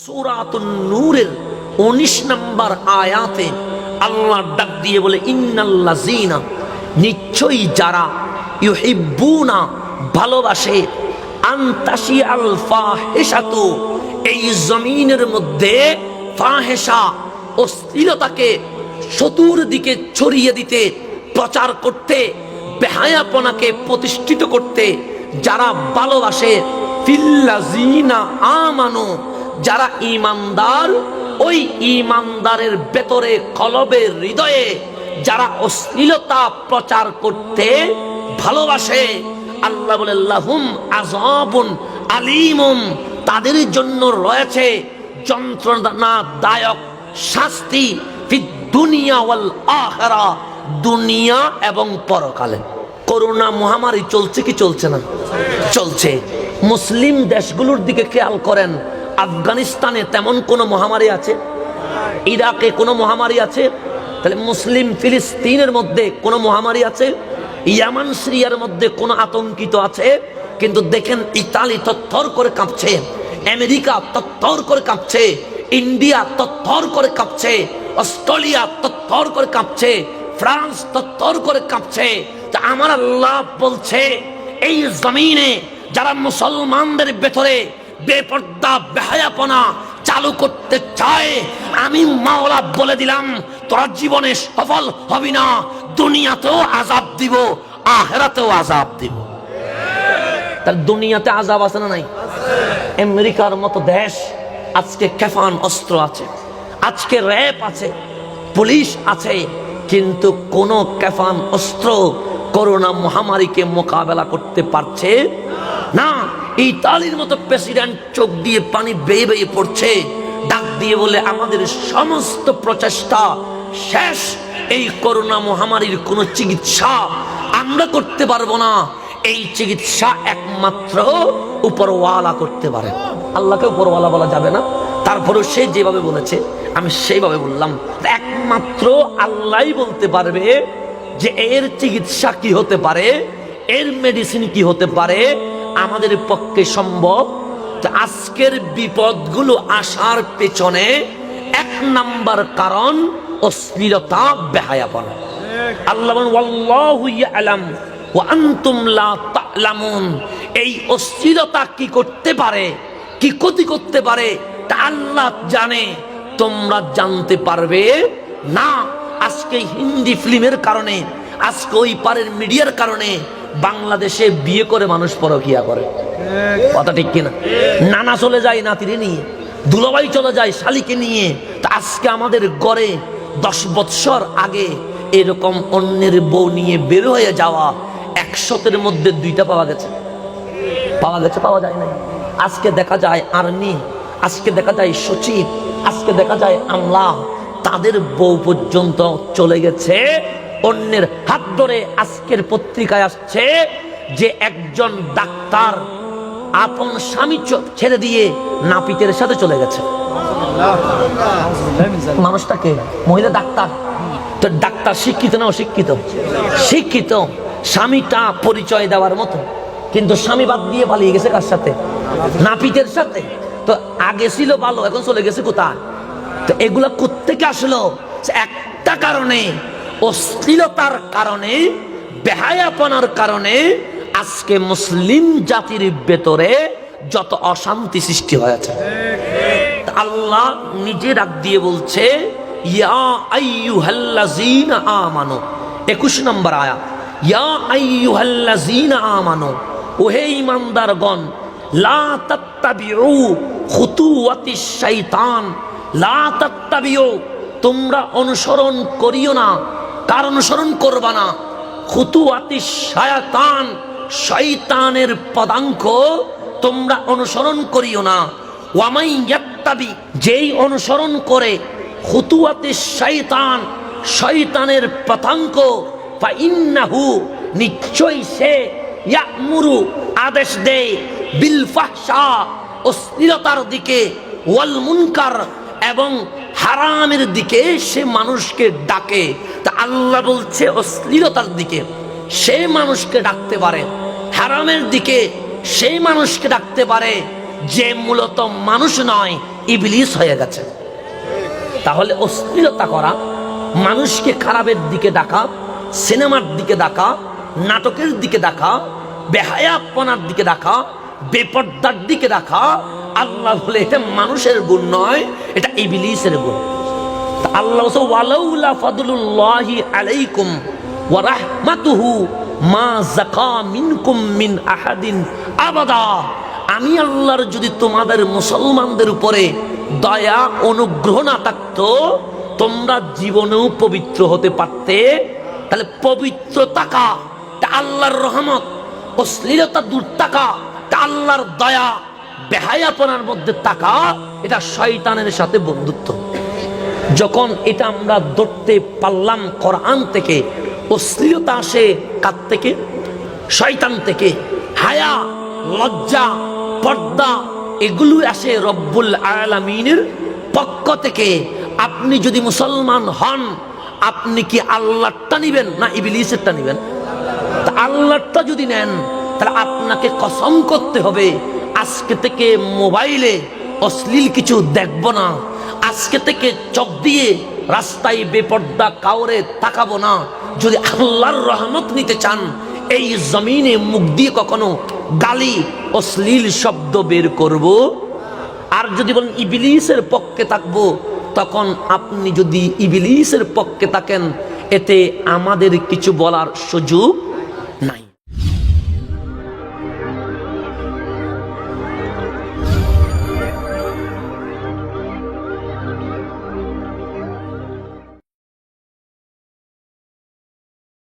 সূরাতুন নূরের 19 নম্বর আয়াতে আল্লাহ ডাক দিয়ে বলে ইন্নাল্লাযীনা নিশ্চয়ই যারা ইউহিব্বুনা ভালোবাসে আনতাশিয়াল ফাহিশাতু এই জমিনের মধ্যে ফাহিশা অশ্লীলতাকে চতুর্দিকে ছড়িয়ে দিতে প্রচার করতে বেহায়াপনাকে প্রতিষ্ঠিত করতে যারা ভালোবাসে ফিল্লাযীনা আমানু যারা ঈমানদার ওই ঈমানদারের ভেতরে কলবে হৃদয়ে যারা অশ্লীলতা প্রচার করতে ভালোবাসে আল্লাহ বলে লাহুম আযাবুন আলীমুন তাদের জন্য রয়েছে যন্ত্রণাদায়ক শাস্তি ফিদ দুনিয়া ওয়াল আখিরা দুনিয়া এবং পরকালে। করোনা মহামারী চলছে কি চলছে না? চলছে। মুসলিম দেশগুলোর দিকে খেয়াল করেন, আফগানিস্তানে তেমন কোনো মহামারী আছে? ইরাকে কোনো মহামারী আছে? তাহলে মুসলিম ফিলিস্তিনের মধ্যে কোনো মহামারী আছে? ইয়ামান সিরিয়ার মধ্যে কোনো আতঙ্কিত আছে? কিন্তু দেখেন ইতালি তত্তর করে কাঁপছে, আমেরিকা তত্তর করে কাঁপছে, ইন্ডিয়া তত্তর করে কাঁপছে, অস্ট্রেলিয়া তত্তর করে কাঁপছে, ফ্রান্স তত্তর করে কাঁপছে। তা আমার আল্লাহ বলছে এই জমিনে যারা মুসলমানদের ভেতরে বেপর্দা বেহায়াপনা চালু করতে চায়, আমি মাওলা বলে দিলাম তোরা জীবনে সফল হবি না, দুনিয়াতেও আযাব দিব, আখিরাতেও আযাব দিব। তার দুনিয়াতে আযাব আছে না নাই? আমেরিকার মতো দেশ আজকে কাফান অস্ত্র আছে, আজকে র‍্যাব আছে, পুলিশ আছে, কিন্তু কোন কাফান অস্ত্র করোনা মহামারীকে মোকাবেলা করতে পারছে না। ইতালির মতো প্রেসিডেন্ট চোখ দিয়ে পানি বেয়ে বেয়ে পড়ছে, ডাক দিয়ে বলে আমাদের সমস্ত প্রচেষ্টা শেষ, এই করোনা মহামারীর কোনো চিকিৎসা আমরা করতে পারবো না, এই চিকিৎসা একমাত্র উপরওয়ালা করতে পারে। আল্লাহকে উপরওয়ালা বলা যাবে না, তারপরেও সে যেভাবে বলেছে আমি সেইভাবে বললাম। একমাত্র আল্লাহই বলতে পারবে যে এর চিকিৎসা কি হতে পারে, এর মেডিসিন কি হতে পারে। আমাদের পক্ষে সম্ভব? আজকের বিপদগুলো আসার পেছনে এক নাম্বার কারণ অশ্লীলতা, বেহায়াপনা। আল্লাহ বলেন ওয়াল্লাহু ইয়ালাম ওয়া আনতুম লা তা'লামুন। এই অশ্লীলতা কি করতে পারে, কি ক্ষতি করতে পারে তা আল্লাহ জানে, তোমরা জানতে পারবে না। আজকে হিন্দি ফিল্মের কারণে, আজকে ওই পারের মিডিয়ার কারণে বাংলাদেশে বিয়ে করে মানুষ পরকিয়া করে। কথা ঠিক কিনা? নানা চলে যায় নাতিরে নিয়ে, দুলাভাই চলে যায় শালিকে নিয়ে। তা আজকে আমাদের ঘরে 10 বৎসর আগে এরকম অন্যের বউ নিয়ে বের হয়ে যাওয়া 100-এর মধ্যে 2টা পাওয়া গেছে। পাওয়া গেছে, পাওয়া যায় না। আজকে দেখা যায় আর্মি, আজকে দেখা যায় সচিব, আজকে দেখা যায় আমলা, তাদের বউ পর্যন্ত চলে গেছে অন্যের হাত ধরে। আজকের পত্রিকায় আসছে যে একজন ডাক্তার আপন স্বামী ছেড়ে দিয়ে নাপিতের সাথে চলে গেছে। মানুষটাকে, মহিলা ডাক্তার, তো ডাক্তার শিক্ষিত না অশিক্ষিত? শিক্ষিত। স্বামীটা পরিচয় দেওয়ার মতো, কিন্তু স্বামী বাদ দিয়ে পালিয়ে গেছে কার সাথে? নাপিতের সাথে। তো আগে ছিল ভালো, এখন চলে গেছে কোথায়? তো এগুলা কোত্থেকে আসলো? একটা কারণে, অশ্লীলতার কারণে, বেহায়াপনার কারণে আজকে মুসলিম জাতির ভেতরে যত অশান্তি সৃষ্টি হয়েছে। আল্লাহ নিজে ডাক দিয়ে বলছে ইয়া আইয়ুহাল্লাযীনা আমানু, 21 নম্বর আয়াত, ইয়া আইয়ুহাল্লাযীনা আমানু, ওহে ঈমানদারগণ, লা তাত্তাবিউ খুতুওয়াতিশ শাইতান, লা তাত্তাবিউ, তোমরা অনুসরণ করিও না। কার অনুসরণ করবা না? খুতুওয়াতিশ শায়াতান, শয়তানের পদাঙ্ক তোমরা অনুসরণ করিও না। ওয়ামাই ইয়াত্তাবি, যেই অনুসরণ করে খুতুওয়াতিশ শাইতান, শয়তানের পদাঙ্ক, ফা ইন্নাহু, নিশ্চয়ই সে, ইয়া'মুরু, আদেশ দেয়, বিল ফাহশা, অশ্লীলতার দিকে, ওয়াল মুনকার, এবং হারামের দিকে সে মানুষকে ডাকে। তা আল্লাহ বলছে অশ্লীলতার দিকে সে মানুষকে ডাকতে পারে, হারামের দিকে সেই মানুষকে ডাকতে পারে যে মূলত মানুষ নয়, ইবলিস হয়ে গেছে। তাহলে অশ্লীলতা করা, মানুষকে খারাপের দিকে ডাকা, সিনেমার দিকে ডাকা, নাটকের দিকে ডাকা, বেহায়াপনার দিকে ডাকা, বেপর্দার দিকে ডাকা, আল্লাহ বলে এটা মানুষের গুণ নয়, এটা ইবলিসের গুণ। আল্লাহ ওয়ালাউলা ফাদলুল্লাহি আলাইকুম ওয়া রাহমাতুহু মা যাকা মিনকুম মিন আহাদিন আবাদা। আমি আল্লাহর যদি তোমাদের মুসলমানদের উপরে দয়া অনুগ্রহ না থাকতো, তোমরা জীবনেও পবিত্র হতে পারতে। তাহলে পবিত্র থাকা তা আল্লাহর রহমত, অশ্লীলতা দূর থাকা তা আল্লাহর দয়া, বেহায়াপনার মধ্যে থাকা এটা শয়তানের সাথে বন্ধুত্ব। যখন এটা আমরা ধরতে পারলাম কোরআন থেকে, অশ্লীলতা আসে কার থেকে? শয়তান থেকে। হায়া, লজ্জা, পর্দা এগুলো আসে রব্বুল আলামিনের পক্ষ থেকে। আপনি যদি মুসলমান হন, আপনি কি আল্লাহরটা নিবেন না ইবলিসেরটা নিবেন? তা আল্লাহরটা যদি নেন, তাহলে আপনাকে কসম করতে হবে আজকে থেকে মোবাইলে অশ্লীল কিছু দেখব না, আজকে থেকে চোখ দিয়ে রাস্তায় বেপর্দা কাউরে তাকাবো না। যদি আল্লাহর রহমত নিতে চান, এই জমিনে মুখ দিয়ে কখনো গালি অশ্লীল শব্দ বের করব। আর যদি বলেন ইবলিসের পক্ষে থাকবো, তখন আপনি যদি ইবলিসের পক্ষে থাকেন, এতে আমাদের কিছু বলার সুযোগ